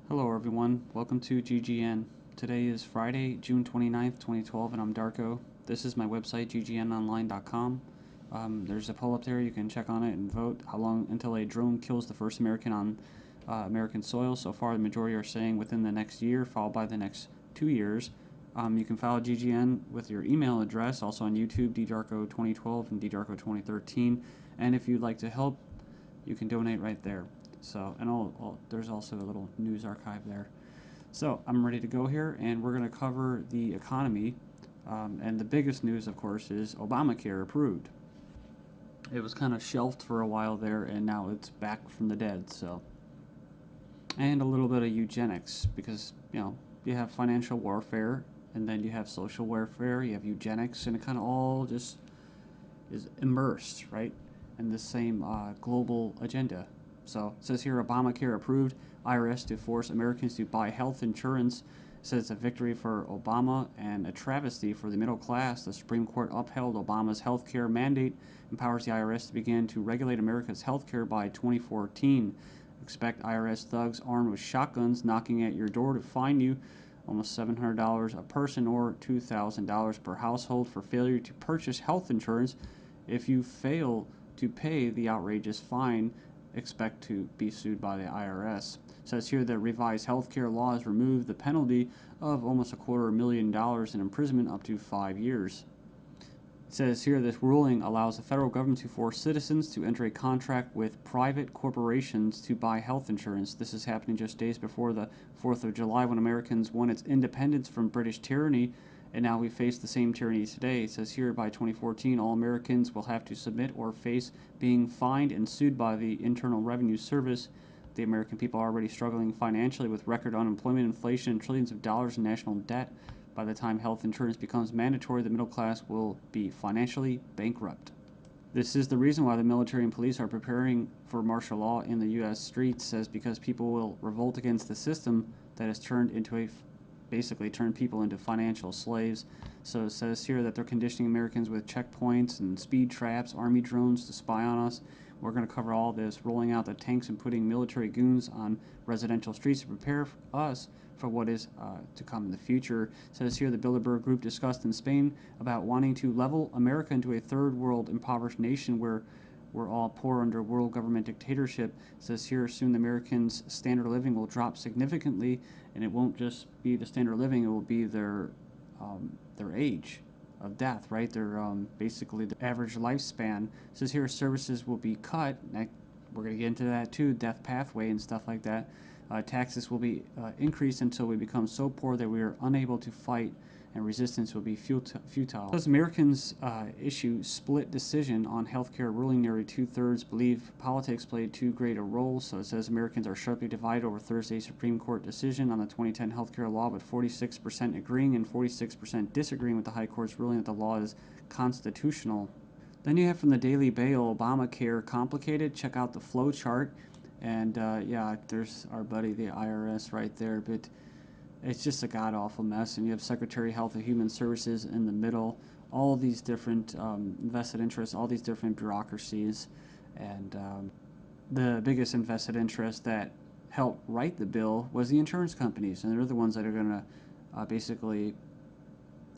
Hello everyone, welcome to GGN. Today is Friday, June 29th, 2012, and I'm Darko. This is my website, ggnonline.com. There's a poll up there, you can check on it and vote how long until a drone kills the first American on American soil. So far, the majority are saying within the next year, followed by the next 2 years. You can follow GGN with your email address, also on YouTube, ddarko2012 and ddarko2013. And if you'd like to help, you can donate right there. So, and there's also a little news archive there. So, I'm ready to go here, and we're going to cover the economy. And the biggest news, of course, is Obamacare approved. It was kind of shelved for a while there, and now it's back from the dead. So, and a little bit of eugenics, because you have financial warfare, and then you have social warfare, you have eugenics, and it kind of all just is immersed, right, in the same global agenda. So it says here, Obamacare approved, IRS to force Americans to buy health insurance. It says it's a victory for Obama and a travesty for the middle class. The Supreme Court upheld Obama's health care mandate, empowers the IRS to begin to regulate America's health care by 2014. Expect IRS thugs armed with shotguns knocking at your door to fine you almost $700 a person or $2,000 per household for failure to purchase health insurance. If you fail to pay the outrageous fine, expect to be sued by the IRS. It says here that revised healthcare laws remove the penalty of almost $250,000 in imprisonment up to 5 years. It says here this ruling allows the federal government to force citizens to enter a contract with private corporations to buy health insurance. This is happening just days before the 4th of July when Americans won its independence from British tyranny, and now we face the same tyranny today. It says here by 2014 all Americans will have to submit or face being fined and sued by the Internal Revenue Service. The American people are already struggling financially with record unemployment, inflation, and trillions of dollars in national debt. By the time health insurance becomes mandatory, the middle class will be financially bankrupt. This is the reason why the military and police are preparing for martial law in the U.S. streets, says because people will revolt against the system that has basically turned people into financial slaves. So it says here that they're conditioning Americans with checkpoints and speed traps, army drones to spy on us. We're going to cover all this, rolling out the tanks and putting military goons on residential streets to prepare us for what is to come in the future. It says here the Bilderberg Group discussed in Spain about wanting to level America into a third world impoverished nation where we're all poor under world government dictatorship. It says here soon the Americans' standard of living will drop significantly, and it won't just be the standard of living, it will be their age of death, right? Their basically the average lifespan. It says here services will be cut. We're going to get into that too, death pathway and stuff like that. Taxes will be increased until we become so poor that we are unable to fight, and resistance will be futile. As Americans issue split decision on healthcare ruling, nearly 2/3 believe politics played too great a role. So it says Americans are sharply divided over Thursday's Supreme Court decision on the 2010 healthcare law, with 46% agreeing and 46% disagreeing with the High Court's ruling that the law is constitutional. Then you have from the Daily Bail, Obamacare complicated. Check out the flow chart. And yeah, there's our buddy, the IRS, right there. But it's just a god-awful mess. And you have Secretary of Health and Human Services in the middle. All these different invested interests, all these different bureaucracies. And the biggest invested interest that helped write the bill was the insurance companies. And they're the ones that are going to basically,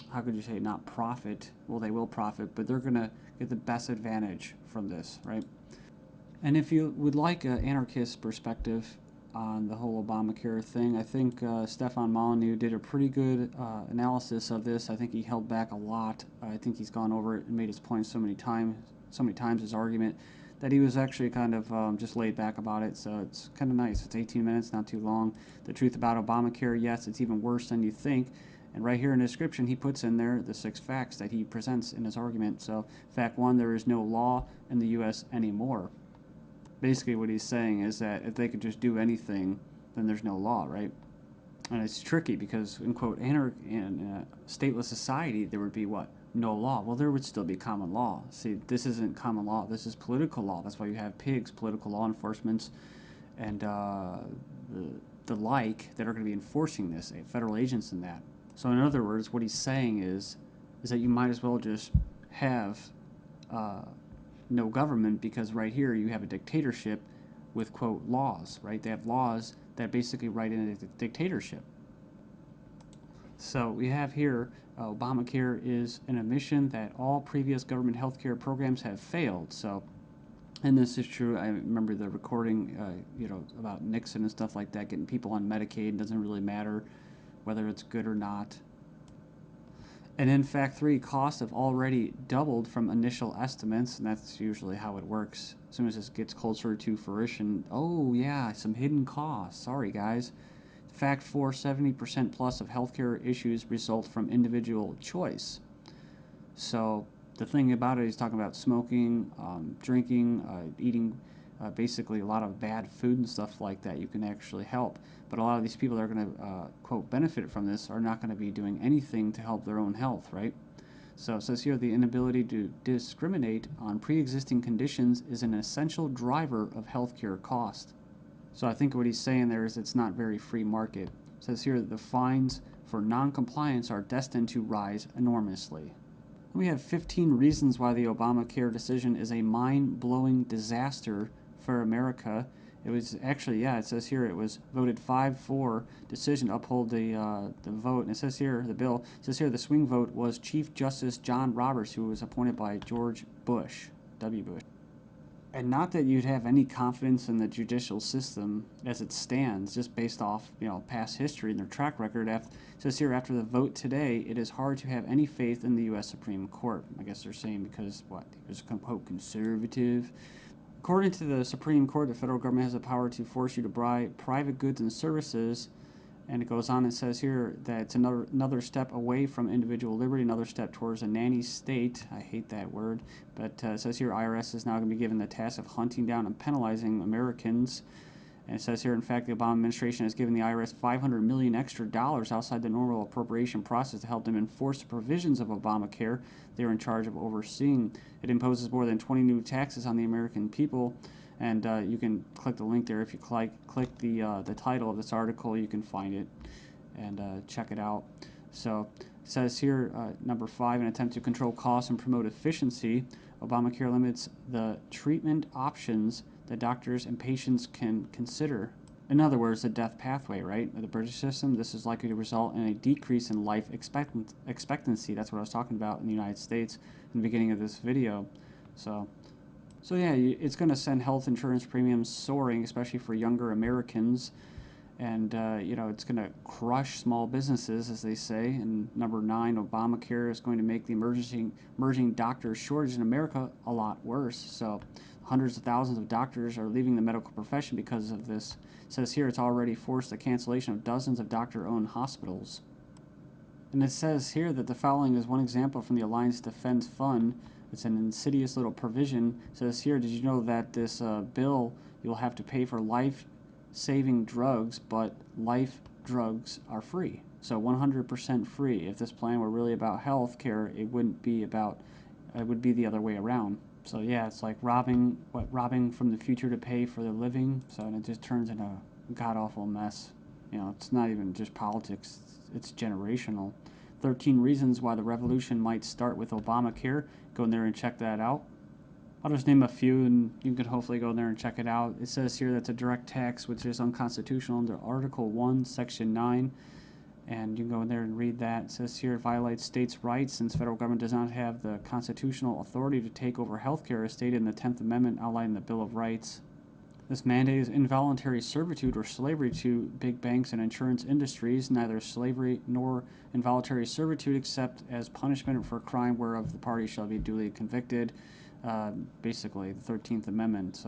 how could you say, not profit. Well, they will profit, but they're going to get the best advantage from this, right? And if you would like an anarchist perspective on the whole Obamacare thing, I think Stefan Molyneux did a pretty good analysis of this. I think he held back a lot. I think he's gone over it and made his point so many times, his argument, that he was actually kind of just laid back about it. So it's kind of nice. It's 18 minutes, not too long. The truth about Obamacare, yes, it's even worse than you think. And right here in the description, he puts in there the 6 facts that he presents in his argument. So fact 1, there is no law in the U.S. anymore. Basically what he's saying is that if they could just do anything, then there's no law, right? And it's tricky because, in quote, in a stateless society, there would be what? No law. Well, there would still be common law. See, this isn't common law. This is political law. That's why you have pigs, political law enforcement, and the like that are going to be enforcing this, federal agents and that. So in other words, what he's saying is that you might as well just have no government, because right here you have a dictatorship with, quote, laws, right? They have laws that basically write in a dictatorship. So we have here Obamacare is an admission that all previous government healthcare programs have failed. So, and this is true. I remember the recording, about Nixon and stuff like that, getting people on Medicaid. It doesn't really matter whether it's good or not. And in fact, costs have already doubled from initial estimates, and that's usually how it works. As soon as this gets closer to fruition, oh yeah, some hidden costs. Sorry, guys. Fact 4, 70% plus of healthcare issues result from individual choice. So the thing about it, he's talking about smoking, drinking, eating basically a lot of bad food and stuff like that. You can actually help. But a lot of these people that are going to, quote, benefit from this are not going to be doing anything to help their own health, right? So it says here the inability to discriminate on pre-existing conditions is an essential driver of healthcare cost. So I think what he's saying there is it's not very free market. It says here that the fines for non-compliance are destined to rise enormously. We have 15 reasons why the Obamacare decision is a mind-blowing disaster for America. It was actually, it says here it was voted 5-4 decision to uphold the vote. And it says here, the bill, it says here the swing vote was Chief Justice John Roberts, who was appointed by George Bush, W. Bush. And not that you'd have any confidence in the judicial system as it stands, just based off past history and their track record. It says here, after the vote today, it is hard to have any faith in the U.S. Supreme Court. I guess they're saying because he was quote conservative. According to the Supreme Court, the federal government has the power to force you to buy private goods and services. And it goes on and says here that it's another step away from individual liberty, another step towards a nanny state. I hate that word. But it says here IRS is now going to be given the task of hunting down and penalizing Americans. And it says here, in fact, the Obama administration has given the IRS $500 million extra outside the normal appropriation process to help them enforce the provisions of Obamacare they are in charge of overseeing. It imposes more than 20 new taxes on the American people. And you can click the link there. If you click the title of this article, you can find it and check it out. So it says here, number 5, in an attempt to control costs and promote efficiency, Obamacare limits the treatment options that doctors and patients can consider. In other words, the death pathway, right? With the British system, this is likely to result in a decrease in life expectancy. That's what I was talking about in the United States in the beginning of this video. So yeah, it's going to send health insurance premiums soaring, especially for younger Americans. And, it's going to crush small businesses, as they say. And number 9, Obamacare is going to make the emerging doctor shortage in America a lot worse. So hundreds of thousands of doctors are leaving the medical profession because of this. It says here it's already forced the cancellation of dozens of doctor-owned hospitals. And it says here that the following is one example from the Alliance Defense Fund. It's an insidious little provision. It says here, did you know that this bill, you'll have to pay for life-saving drugs, but life drugs are free. So 100% free. If this plan were really about health care, it would be the other way around. So yeah, it's like robbing from the future to pay for the living. So and it just turns into a god-awful mess. It's not even just politics, it's generational. 13 reasons why the revolution might start with Obamacare. Go in there and check that out. I'll just name a few and you can hopefully go in there and check it out. It says here that's a direct tax which is unconstitutional under Article 1, Section 9. And you can go in there and read that. It says here it violates states' rights since federal government does not have the constitutional authority to take over health care as stated in the 10th Amendment outlined in the Bill of Rights. This mandate is involuntary servitude or slavery to big banks and insurance industries, neither slavery nor involuntary servitude except as punishment for a crime whereof the party shall be duly convicted. Basically, the 13th Amendment.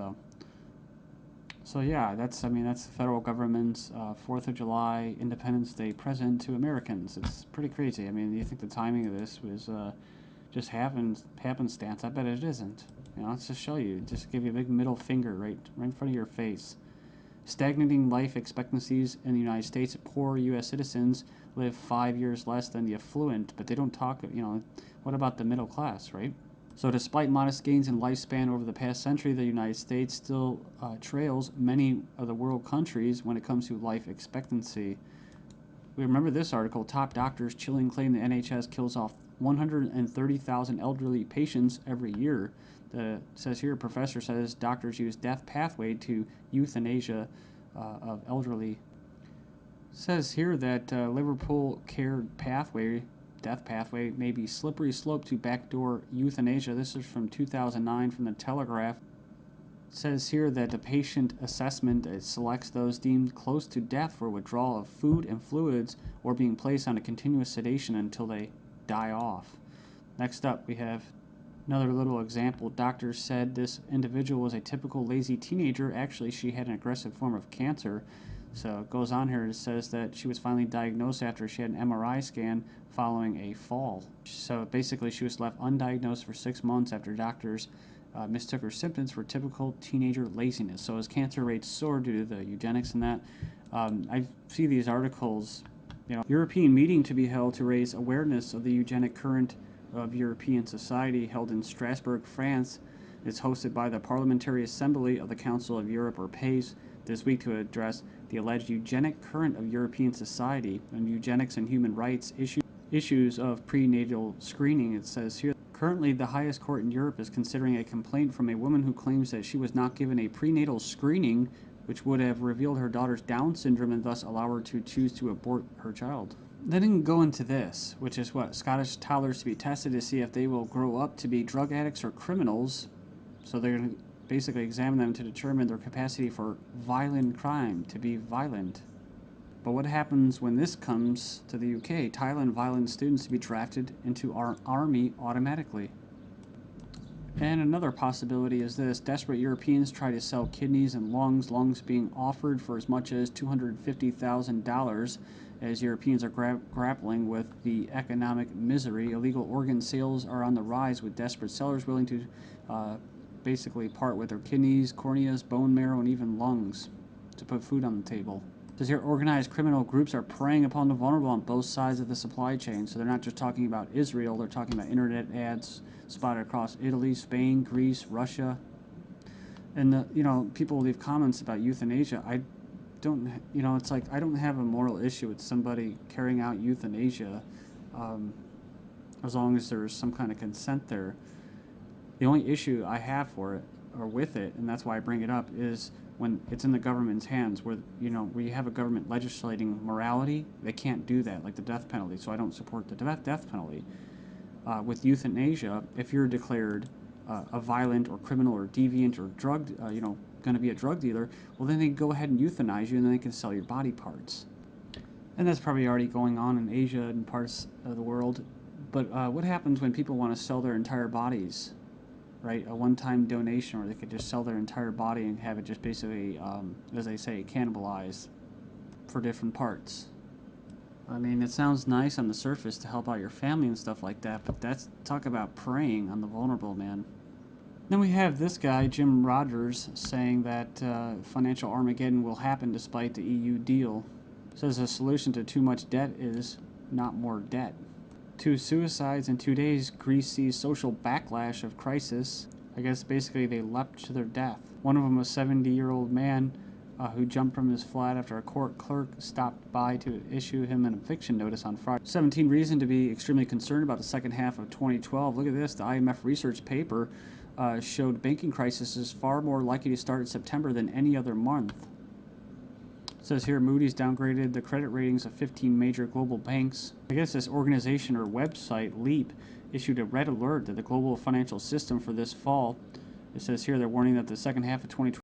So yeah, that's the federal government's 4th of July Independence Day present to Americans. It's pretty crazy. I mean, you think the timing of this was just happenstance? I bet it isn't. Let's just show you. Just give you a big middle finger right in front of your face. Stagnating life expectancies in the United States. Poor U.S. citizens live 5 years less than the affluent, but they don't talk, what about the middle class, right? So despite modest gains in lifespan over the past century, the United States still trails many of the world countries when it comes to life expectancy. We remember this article, top doctors chilling claim the NHS kills off 130,000 elderly patients every year. It says here, a professor says doctors use death pathway to euthanasia of elderly. Says here that Liverpool care pathway, death pathway, may be slippery slope to backdoor euthanasia. This is from 2009 from the Telegraph. It says here that the patient assessment selects those deemed close to death for withdrawal of food and fluids or being placed on a continuous sedation until they die off. Next up, we have another little example. Doctors said this individual was a typical lazy teenager. Actually, she had an aggressive form of cancer. So it goes on here. It says that she was finally diagnosed after she had an MRI scan following a fall. So basically, she was left undiagnosed for 6 months after doctors mistook her symptoms for typical teenager laziness. So as cancer rates soar due to the eugenics and that, I see these articles. European meeting to be held to raise awareness of the eugenic current of European society held in Strasbourg, France. It's hosted by the Parliamentary Assembly of the Council of Europe, or PACE, this week to address the alleged eugenic current of European society and eugenics and human rights issues of prenatal screening. It says here, currently the highest court in Europe is considering a complaint from a woman who claims that she was not given a prenatal screening which would have revealed her daughter's Down syndrome and thus allow her to choose to abort her child. They didn't go into this, which is what? Scottish toddlers to be tested to see if they will grow up to be drug addicts or criminals. So they're going to basically examine them to determine their capacity for violent crime, to be violent. But what happens when this comes to the UK? Thailand violent students to be drafted into our army automatically. And another possibility is this. Desperate Europeans try to sell kidneys and lungs being offered for as much as $250,000 as Europeans are grappling with the economic misery. Illegal organ sales are on the rise with desperate sellers willing to basically part with their kidneys, corneas, bone marrow, and even lungs to put food on the table. Because here organized criminal groups are preying upon the vulnerable on both sides of the supply chain. So they're not just talking about Israel, they're talking about internet ads spotted across Italy, Spain, Greece, Russia. And people leave comments about euthanasia. I don't, it's like I don't have a moral issue with somebody carrying out euthanasia as long as there's some kind of consent there. The only issue I have for it, or with it, and that's why I bring it up, is when it's in the government's hands, where you have a government legislating morality. They can't do that, like the death penalty. So I don't support the death penalty. With euthanasia, if you're declared a violent or criminal or deviant or going to be a drug dealer, well, then they go ahead and euthanize you, and then they can sell your body parts. And that's probably already going on in Asia and parts of the world. But what happens when people want to sell their entire bodies? Right, a one-time donation, or they could just sell their entire body and have it just basically, as they say, cannibalized for different parts. I mean, it sounds nice on the surface to help out your family and stuff like that, but that's talk about preying on the vulnerable, man. Then we have this guy, Jim Rogers, saying that financial Armageddon will happen despite the EU deal. Says the solution to too much debt is not more debt. 2 suicides in 2 days. Greece sees social backlash of crisis. I guess basically they leapt to their death. One of them was a 70-year-old man who jumped from his flat after a court clerk stopped by to issue him an eviction notice on Friday. 17 reason to be extremely concerned about the second half of 2012. Look at this. The IMF research paper showed banking crisis is far more likely to start in September than any other month. It says here Moody's downgraded the credit ratings of 15 major global banks. I guess this organization or website, Leap, issued a red alert to the global financial system for this fall. It says here they're warning that the second half of 2012